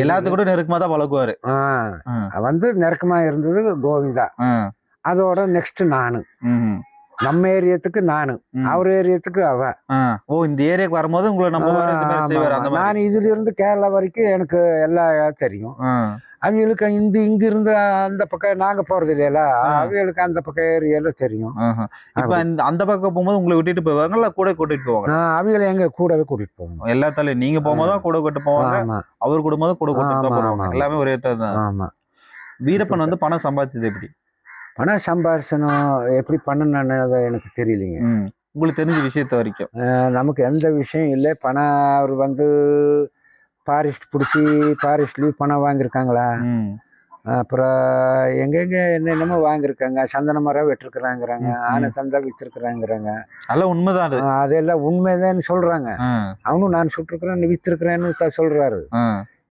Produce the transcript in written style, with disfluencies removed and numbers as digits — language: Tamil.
எல்லாத்துக்கும் கூட நெருக்கமா தான் பழகுவாரு. வந்து நெருக்கமா இருந்தது கோவிந்தா. அதோட நெக்ஸ்ட் நானு, நம்ம ஏரியத்துக்கு நானு, அவர் ஏரியத்துக்கு அவன். ஓ, இந்த ஏரியாக்கு வரும்போது உங்களை நம்ம நான் இதுல இருந்து கேரளா வரைக்கும் எனக்கு எல்லா தெரியும். அவங்களுக்கு இங்க இருந்து அந்த பக்கம் நாங்க போறது இல்லையில, அவங்களுக்கு அந்த பக்கம் ஏரியால தெரியும். இப்ப அந்த பக்கம் போகும்போது உங்களை விட்டுட்டு போவாங்க இல்ல கூட கூட்டிட்டு போவாங்க? அவங்களை எங்க கூடவே கூட்டிட்டு போவாங்க. எல்லாத்தாலையும் நீங்க போகும்போதுதான் கூட கூட்டு போவாங்க, அவர் கூடும்போது கூட கூட்டிட்டு தான் போவாங்க. எல்லாமே ஒரே தான். ஆமா. வீரப்பன் வந்து பணம் சம்பாதிச்சது எப்படி? பணம் சம்பாதிச்சனும் எப்படி பண்ணணும்னு எனக்கு தெரியலைங்க. உங்களுக்கு தெரிஞ்ச விஷயத்த வரைக்கும் நமக்கு எந்த விஷயம் இல்லை. பணம் அவர் வந்து ஃபாரஸ்ட் பிடிச்சி ஃபாரஸ்ட்லேயும் பணம் வாங்கியிருக்காங்களா, அப்புறம் எங்கெங்க என்னென்னமோ வாங்கியிருக்காங்க. சந்தன மரம் வெட்டிருக்கிறாங்கிறாங்க, ஆனை சந்தா விற்றுருக்குறாங்கிறாங்க. அதெல்லாம் உண்மைதான். அதெல்லாம் உண்மைதான்னு சொல்றாங்க. அவனும் நான் சுட்டிருக்கிறேன் விற்றுருக்கிறேன்னு சொல்றாரு.